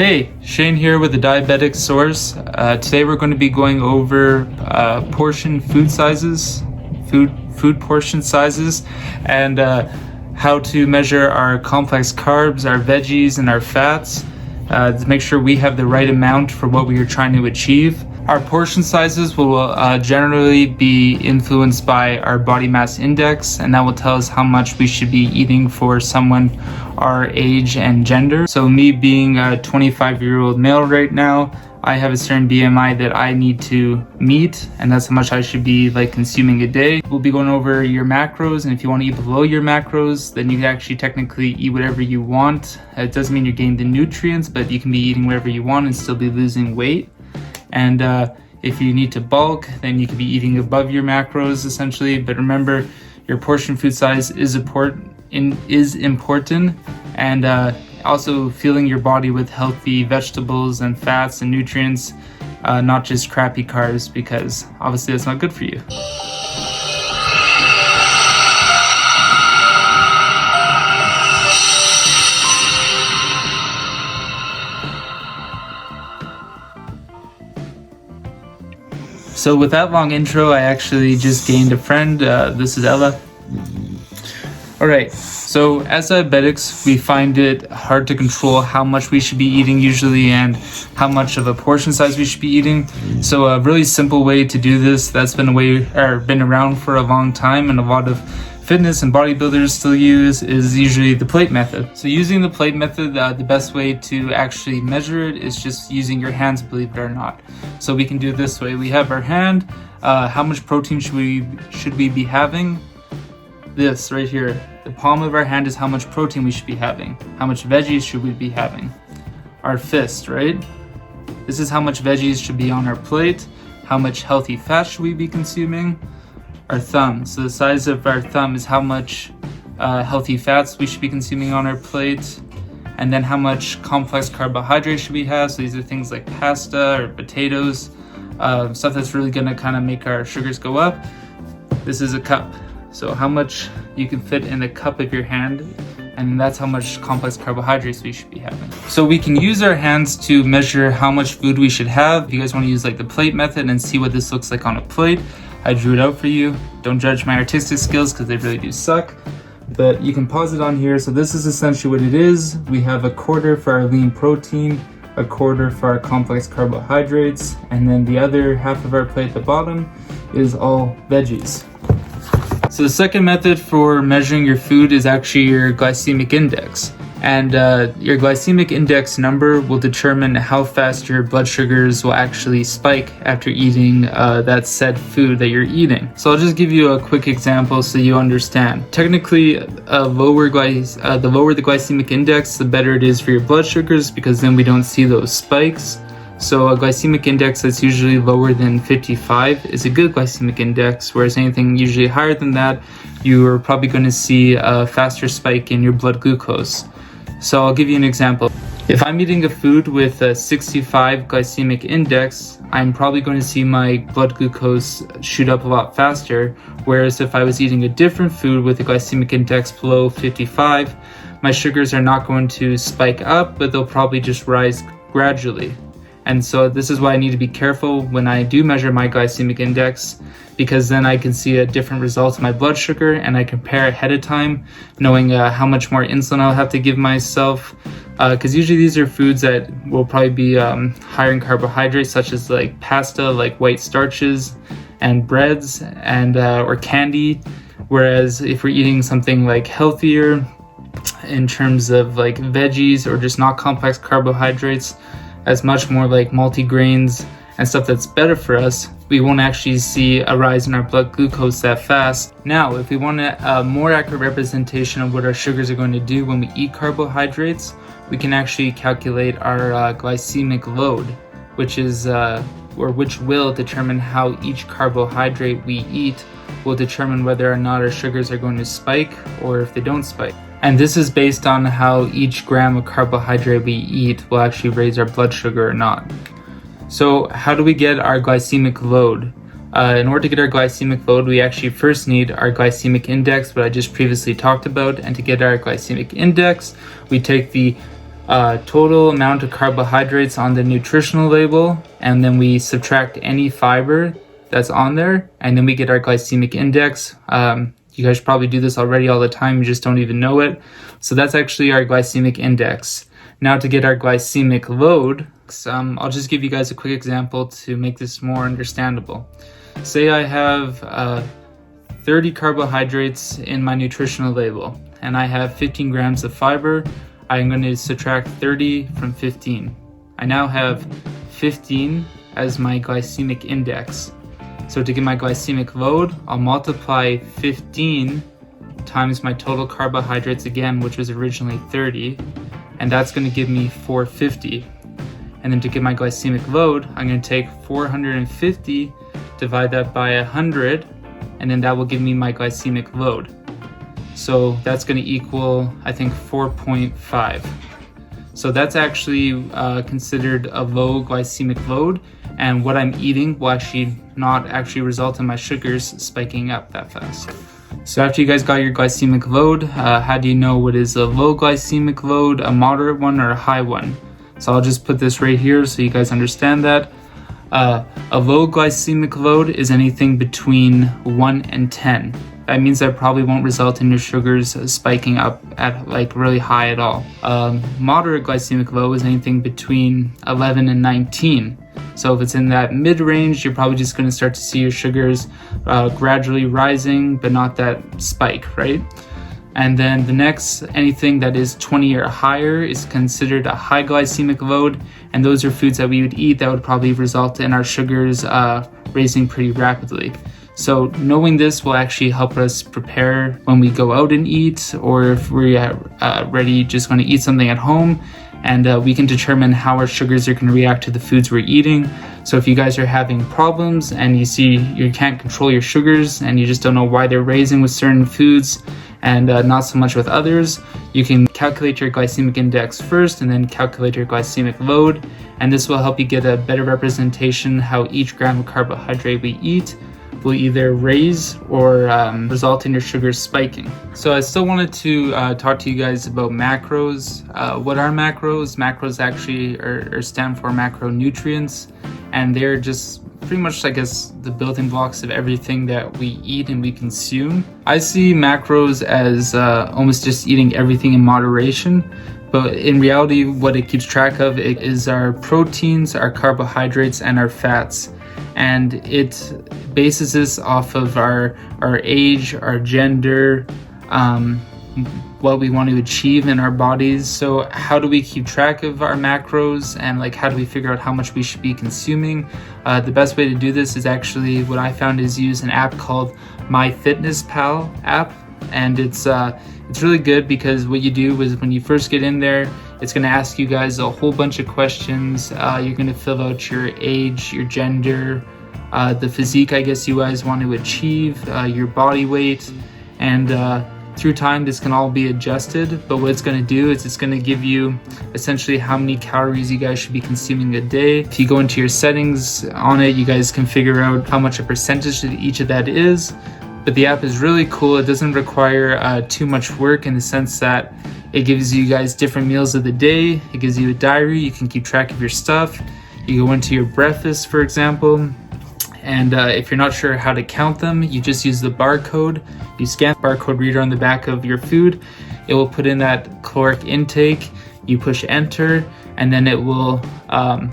Hey, Shane here with the Diabetic Source. Today we're going to be going over food portion sizes, and how to measure our complex carbs, our veggies, and our fats to make sure we have the right amount for what we are trying to achieve. Our portion sizes will generally be influenced by our body mass index, and that will tell us how much we should be eating for someone our age and gender. So me being a 25-year-old male right now, I have a certain BMI that I need to meet, and that's how much I should be consuming a day. We'll be going over your macros, and if you want to eat below your macros, then you can actually technically eat whatever you want. It doesn't mean you're getting the nutrients, but you can be eating whatever you want and still be losing weight. And if you need to bulk, then you could be eating above your macros essentially. But remember, your portion food size is important, and also filling your body with healthy vegetables and fats and nutrients, not just crappy carbs, because obviously that's not good for you. So with that long intro, I actually just gained a friend. This is Ella. Alright, so as diabetics, we find it hard to control how much we should be eating usually and how much of a portion size we should be eating. So a really simple way to do this that's been around for a long time, and a lot of fitness and bodybuilders still use, is usually the plate method. So using the plate method, the best way to actually measure it is just using your hands, believe it or not. So we can do it this way. We have our hand. How much protein should we be having? This right here. The palm of our hand is how much protein we should be having. How much veggies should we be having? Our fist, right? This is how much veggies should be on our plate. How much healthy fat should we be consuming? Our thumb. So the size of our thumb is how much healthy fats we should be consuming on our plate. And then how much complex carbohydrates should we have? So these are things like pasta or potatoes, stuff that's really gonna kind of make our sugars go up. This is a cup. So how much you can fit in the cup of your hand, and that's how much complex carbohydrates we should be having. So we can use our hands to measure how much food we should have. If you guys want to use the plate method and see what this looks like on a plate, I drew it out for you. Don't judge my artistic skills because they really do suck, but you can pause it on here. So this is essentially what it is. We have a quarter for our lean protein, a quarter for our complex carbohydrates, and then the other half of our plate at the bottom is all veggies. So the second method for measuring your food is actually your glycemic index. And your glycemic index number will determine how fast your blood sugars will actually spike after eating that said food that you're eating. So I'll just give you a quick example so you understand. Technically, the lower the glycemic index, the better it is for your blood sugars, because then we don't see those spikes. So a glycemic index that's usually lower than 55 is a good glycemic index, whereas anything usually higher than that, you are probably going to see a faster spike in your blood glucose. So I'll give you an example. If I'm eating a food with a 65 glycemic index, I'm probably going to see my blood glucose shoot up a lot faster, whereas if I was eating a different food with a glycemic index below 55, my sugars are not going to spike up, but they'll probably just rise gradually. And so this is why I need to be careful when I do measure my glycemic index, because then I can see a different result in my blood sugar, and I compare ahead of time, knowing how much more insulin I'll have to give myself. Because usually these are foods that will probably be higher in carbohydrates, such as pasta, white starches, and breads, and or candy. Whereas if we're eating something healthier in terms of veggies or just not complex carbohydrates, as much more multigrains and stuff that's better for us, we won't actually see a rise in our blood glucose that fast. Now, if we want a more accurate representation of what our sugars are going to do when we eat carbohydrates, we can actually calculate our glycemic load, which will determine how each carbohydrate we eat will determine whether or not our sugars are going to spike or if they don't spike. And this is based on how each gram of carbohydrate we eat will actually raise our blood sugar or not. So how do we get our glycemic load? In order to get our glycemic load, we actually first need our glycemic index, what I just previously talked about. And to get our glycemic index, we take the total amount of carbohydrates on the nutritional label, and then we subtract any fiber that's on there, and then we get our glycemic index. You guys should probably do this already all the time, you just don't even know it. So that's actually our glycemic index. Now to get our glycemic load, I'll just give you guys a quick example to make this more understandable. Say I have 30 carbohydrates in my nutritional label, and I have 15 grams of fiber. I'm going to subtract 30 from 15. I now have 15 as my glycemic index. So to get my glycemic load, I'll multiply 15 times my total carbohydrates again, which was originally 30, and that's going to give me 450. And then to get my glycemic load, I'm going to take 450, divide that by 100, and then that will give me my glycemic load. So that's going to equal, I think, 4.5. So that's actually considered a low glycemic load, and what I'm eating will actually not actually result in my sugars spiking up that fast. So after you guys got your glycemic load, how do you know what is a low glycemic load, a moderate one, or a high one? So I'll just put this right here so you guys understand that. A low glycemic load is anything between 1 and 10. That means that probably won't result in your sugars spiking up at like really high at all. Moderate glycemic load is anything between 11 and 19. So if it's in that mid-range, you're probably just going to start to see your sugars gradually rising, but not that spike, right? And then the next, anything that is 20 or higher is considered a high glycemic load, and those are foods that we would eat that would probably result in our sugars raising pretty rapidly. So knowing this will actually help us prepare when we go out and eat, or if we're ready just going to eat something at home, and we can determine how our sugars are going to react to the foods we're eating. So if you guys are having problems and you see you can't control your sugars and you just don't know why they're raising with certain foods and not so much with others, you can calculate your glycemic index first and then calculate your glycemic load, and this will help you get a better representation how each gram of carbohydrate we eat will either raise or result in your sugars spiking. So I still wanted to talk to you guys about macros. What are macros? Macros actually stand for macronutrients, and they're just pretty much, I guess, the building blocks of everything that we eat and we consume. I see macros as almost just eating everything in moderation, but in reality what it keeps track of is our proteins, our carbohydrates, and our fats. And it bases this off of our age, our gender, what we want to achieve in our bodies. So how do we keep track of our macros, and like how do we figure out how much we should be consuming? The best way to do this is actually, what I found, is use an app called MyFitnessPal app, and it's really good because what you do is when you first get in there, it's going to ask you guys a whole bunch of questions. You're going to fill out your age, your gender, the physique I guess you guys want to achieve, your body weight, and through time this can all be adjusted. But what it's going to do is it's going to give you essentially how many calories you guys should be consuming a day. If you go into your settings on it, you guys can figure out how much a percentage of each of that is. But the app is really cool. It doesn't require too much work, in the sense that it gives you guys different meals of the day. It gives you a diary. You can keep track of your stuff. You go into your breakfast, for example, and if you're not sure how to count them, you just use the barcode. You scan the barcode reader on the back of your food. It will put in that caloric intake. You push enter, and then it will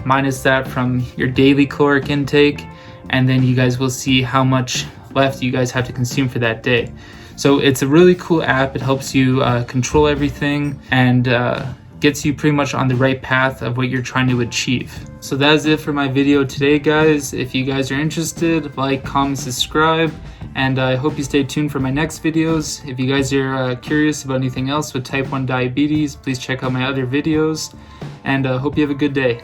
minus that from your daily caloric intake, and then you guys will see how much left you guys have to consume for that day. So it's a really cool app. It helps you control everything and gets you pretty much on the right path of what you're trying to achieve. So that is it for my video today, guys. If you guys are interested, like, comment, subscribe, and I hope you stay tuned for my next videos. If you guys are curious about anything else with type 1 diabetes, please check out my other videos, and hope you have a good day.